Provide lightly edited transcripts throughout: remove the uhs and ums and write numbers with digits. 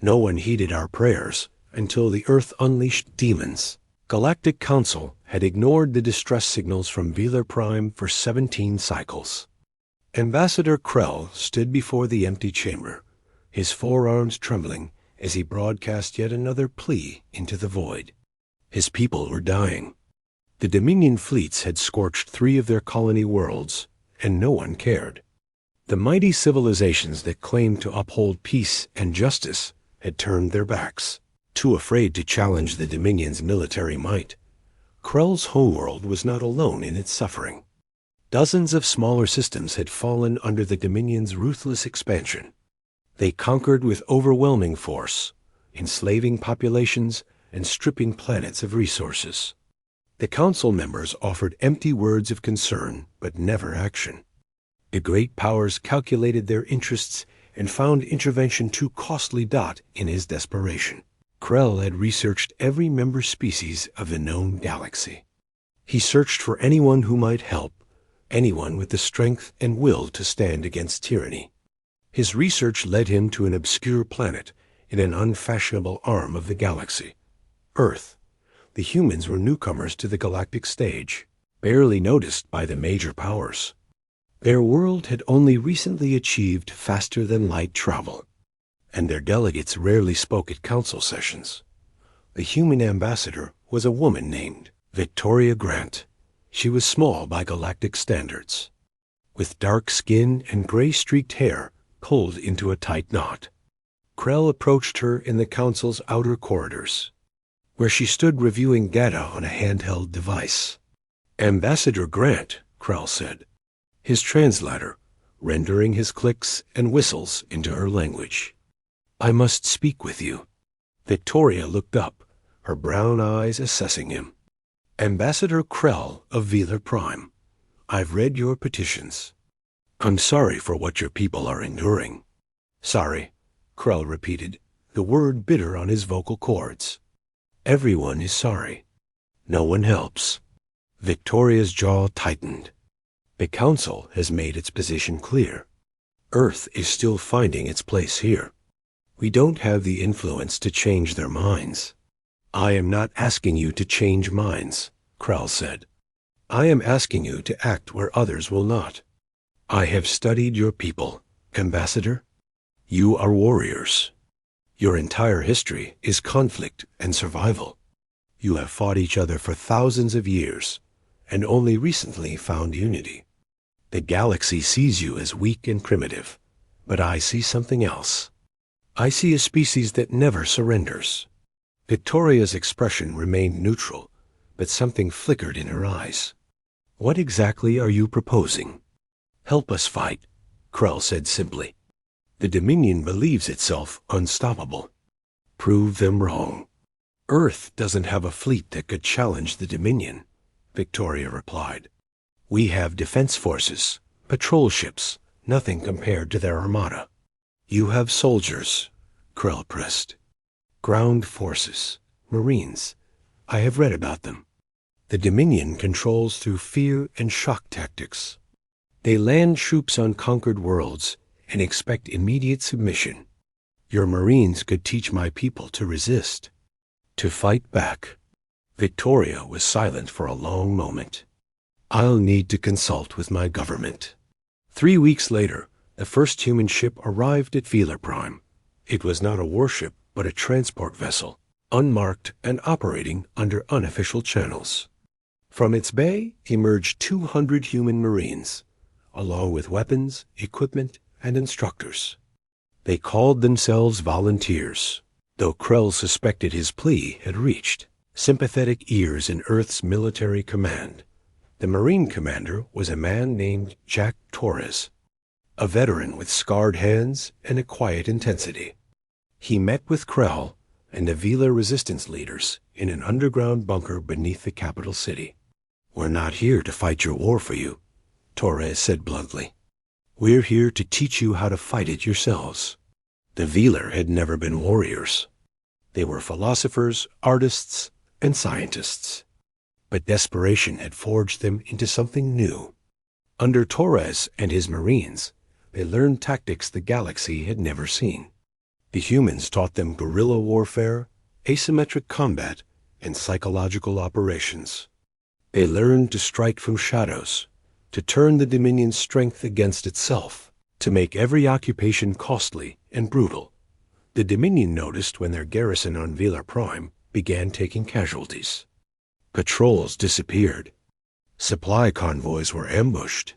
No one heeded our prayers until the Earth unleashed demons. Galactic Council had ignored the distress signals from Velar Prime for 17 cycles. Ambassador Krell stood before the empty chamber, his forearms trembling as he broadcast yet another plea into the void. His people were dying. The Dominion fleets had scorched 3 of their colony worlds, and no one cared. The mighty civilizations that claimed to uphold peace and justice had turned their backs, too afraid to challenge the Dominion's military might. Krell's homeworld was not alone in its suffering. Dozens of smaller systems had fallen under the Dominion's ruthless expansion. They conquered with overwhelming force, enslaving populations and stripping planets of resources. The council members offered empty words of concern, but never action. The great powers calculated their interests and found intervention too costly. In his desperation, Krell had researched every member species of the known galaxy. He searched for anyone who might help, anyone with the strength and will to stand against tyranny. His research led him to an obscure planet in an unfashionable arm of the galaxy, Earth. The humans were newcomers to the galactic stage, barely noticed by the major powers. Their world had only recently achieved faster-than-light travel, and their delegates rarely spoke at council sessions. The human ambassador was a woman named Victoria Grant. She was small by galactic standards, with dark skin and gray-streaked hair pulled into a tight knot. Krell approached her in the council's outer corridors, where she stood reviewing data on a handheld device. "Ambassador Grant," Krell said, his translator rendering his clicks and whistles into her language. "I must speak with you." Victoria looked up, her brown eyes assessing him. "Ambassador Krell of Velar Prime, I've read your petitions. I'm sorry for what your people are enduring." "Sorry," Krell repeated, the word bitter on his vocal cords. "Everyone is sorry. No one helps." Victoria's jaw tightened. The Council has made its position clear. Earth is still finding its place here. We don't have the influence to change their minds. "I am not asking you to change minds," Krell said. "I am asking you to act where others will not. I have studied your people, Ambassador. You are warriors. Your entire history is conflict and survival. You have fought each other for thousands of years, and only recently found unity. The galaxy sees you as weak and primitive, but I see something else. I see a species that never surrenders." Victoria's expression remained neutral, but something flickered in her eyes. "What exactly are you proposing?" "Help us fight," Krell said simply. "The Dominion believes itself unstoppable. Prove them wrong." "Earth doesn't have a fleet that could challenge the Dominion," Victoria replied. "We have defense forces, patrol ships, nothing compared to their armada." "You have soldiers," Krell pressed. "Ground forces, Marines. I have read about them. The Dominion controls through fear and shock tactics. They land troops on conquered worlds and expect immediate submission. Your Marines could teach my people to resist, to fight back." Victoria was silent for a long moment. "I'll need to consult with my government." 3 weeks later, the first human ship arrived at Velar Prime. It was not a warship, but a transport vessel, unmarked and operating under unofficial channels. From its bay emerged 200 human Marines, along with weapons, equipment, and instructors. They called themselves volunteers, though Krell suspected his plea had reached sympathetic ears in Earth's military command. The Marine commander was a man named Jack Torres, a veteran with scarred hands and a quiet intensity. He met with Krell and the Velar resistance leaders in an underground bunker beneath the capital city. "We're not here to fight your war for you," Torres said bluntly. "We're here to teach you how to fight it yourselves." The Velar had never been warriors. They were philosophers, artists, and scientists. But desperation had forged them into something new. Under Torres and his Marines, they learned tactics the galaxy had never seen. The humans taught them guerrilla warfare, asymmetric combat, and psychological operations. They learned to strike from shadows, to turn the Dominion's strength against itself, to make every occupation costly and brutal. The Dominion noticed when their garrison on Velar Prime began taking casualties. Patrols disappeared. Supply convoys were ambushed.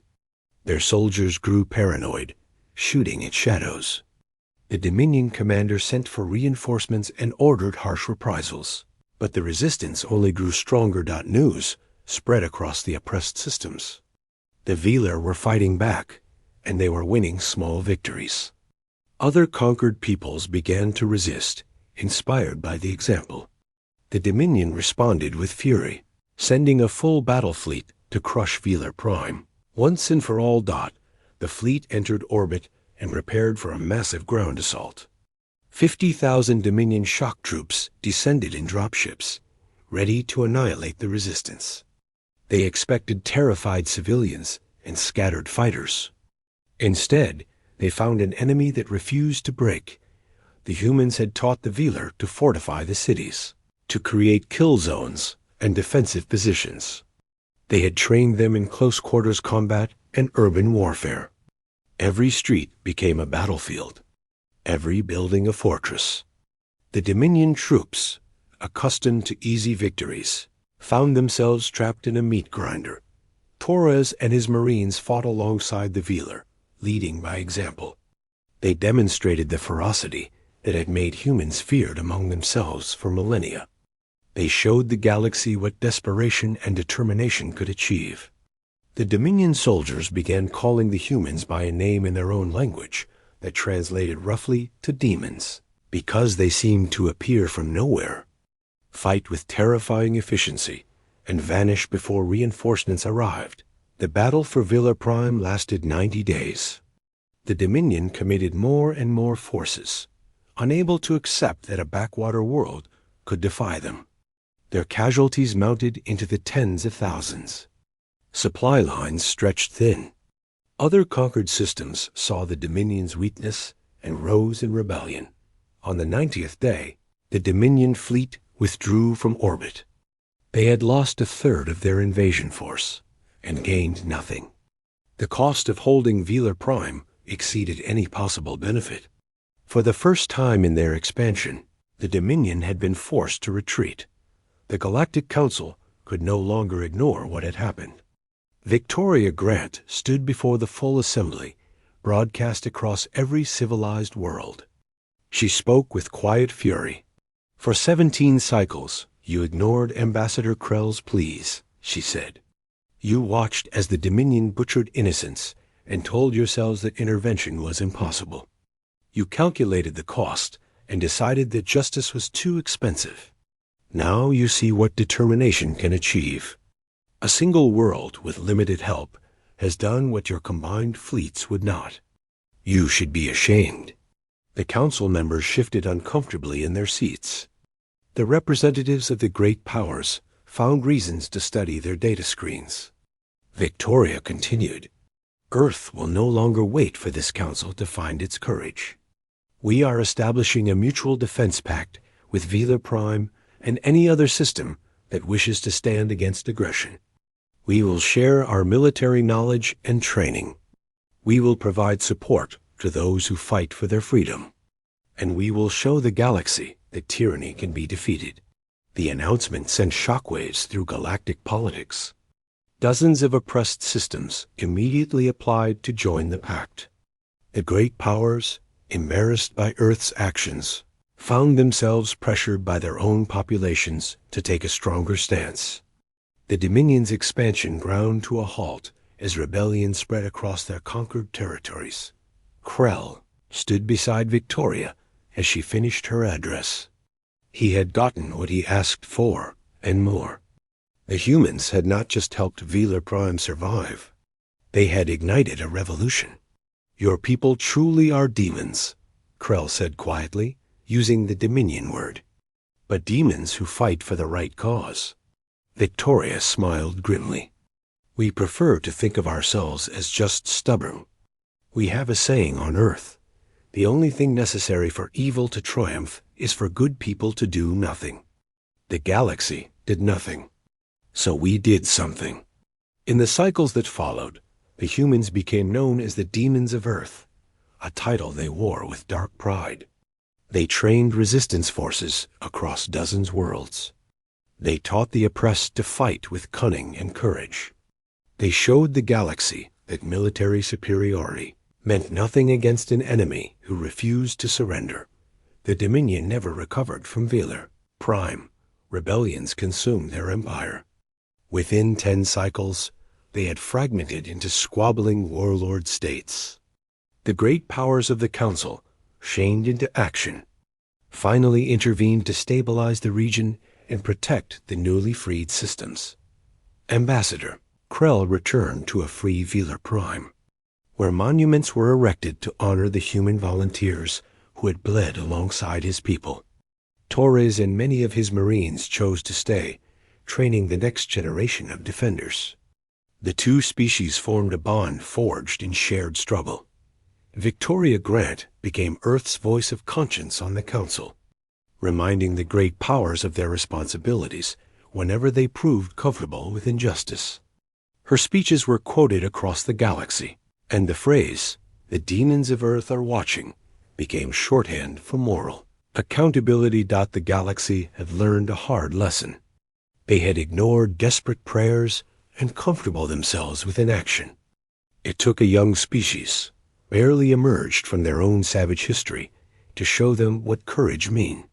Their soldiers grew paranoid, shooting at shadows. The Dominion commander sent for reinforcements and ordered harsh reprisals. But the resistance only grew stronger. News spread across the oppressed systems. The Velar were fighting back, and they were winning small victories. Other conquered peoples began to resist, inspired by the example. The Dominion responded with fury, sending a full battle fleet to crush Velar Prime. Once and for all. The fleet entered orbit and prepared for a massive ground assault. 50,000 Dominion shock troops descended in dropships, ready to annihilate the resistance. They expected terrified civilians and scattered fighters. Instead, they found an enemy that refused to break. The humans had taught the Velar to fortify the cities, to create kill zones and defensive positions. They had trained them in close-quarters combat and urban warfare. Every street became a battlefield, every building a fortress. The Dominion troops, accustomed to easy victories, found themselves trapped in a meat grinder. Torres and his Marines fought alongside the Velar, leading by example. They demonstrated the ferocity that had made humans feared among themselves for millennia. They showed the galaxy what desperation and determination could achieve. The Dominion soldiers began calling the humans by a name in their own language that translated roughly to demons, because they seemed to appear from nowhere, fight with terrifying efficiency, and vanish before reinforcements arrived. The battle for Velar Prime lasted 90 days. The Dominion committed more and more forces, unable to accept that a backwater world could defy them. Their casualties mounted into the tens of thousands. Supply lines stretched thin. Other conquered systems saw the Dominion's weakness and rose in rebellion. On the 90th day, the Dominion fleet withdrew from orbit. They had lost a third of their invasion force and gained nothing. The cost of holding Velar Prime exceeded any possible benefit. For the first time in their expansion, the Dominion had been forced to retreat. The Galactic Council could no longer ignore what had happened. Victoria Grant stood before the full assembly, broadcast across every civilized world. She spoke with quiet fury. "For 17 cycles, you ignored Ambassador Krell's pleas," she said. "You watched as the Dominion butchered innocents and told yourselves that intervention was impossible. You calculated the cost and decided that justice was too expensive. Now you see what determination can achieve. A single world with limited help has done what your combined fleets would not. You should be ashamed." The council members shifted uncomfortably in their seats. The representatives of the great powers found reasons to study their data screens. Victoria continued, "Earth will no longer wait for this council to find its courage. We are establishing a mutual defense pact with Velar Prime and any other system that wishes to stand against aggression. We will share our military knowledge and training. We will provide support to those who fight for their freedom. And we will show the galaxy that tyranny can be defeated." The announcement sent shockwaves through galactic politics. Dozens of oppressed systems immediately applied to join the pact. The great powers, embarrassed by Earth's actions, found themselves pressured by their own populations to take a stronger stance. The Dominion's expansion ground to a halt as rebellion spread across their conquered territories. Krell stood beside Victoria as she finished her address. He had gotten what he asked for, and more. The humans had not just helped Velar Prime survive. They had ignited a revolution. "Your people truly are demons," Krell said quietly, using the Dominion word. "But demons who fight for the right cause." Victoria smiled grimly. "We prefer to think of ourselves as just stubborn. We have a saying on Earth, The only thing necessary for evil to triumph is for good people to do nothing. The galaxy did nothing. So we did something. In the cycles that followed, the humans became known as the demons of Earth, a title they wore with dark pride. They trained resistance forces across dozens of worlds. They taught the oppressed to fight with cunning and courage. They showed the galaxy that military superiority meant nothing against an enemy who refused to surrender. The Dominion never recovered from Velar Prime. Rebellions consumed their empire. Within 10 cycles, they had fragmented into squabbling warlord states. The great powers of the Council, shamed into action, finally intervened to stabilize the region and protect the newly freed systems. Ambassador Krell returned to a free Velar Prime, where monuments were erected to honor the human volunteers who had bled alongside his people. Torres and many of his Marines chose to stay, training the next generation of defenders. The two species formed a bond forged in shared struggle. Victoria Grant became Earth's voice of conscience on the Council, reminding the great powers of their responsibilities whenever they proved comfortable with injustice. Her speeches were quoted across the galaxy, and the phrase, "The demons of Earth are watching," became shorthand for moral accountability. The galaxy had learned a hard lesson. They had ignored desperate prayers and comfortable themselves with inaction. It took a young species, barely emerged from their own savage history, to show them what courage meant.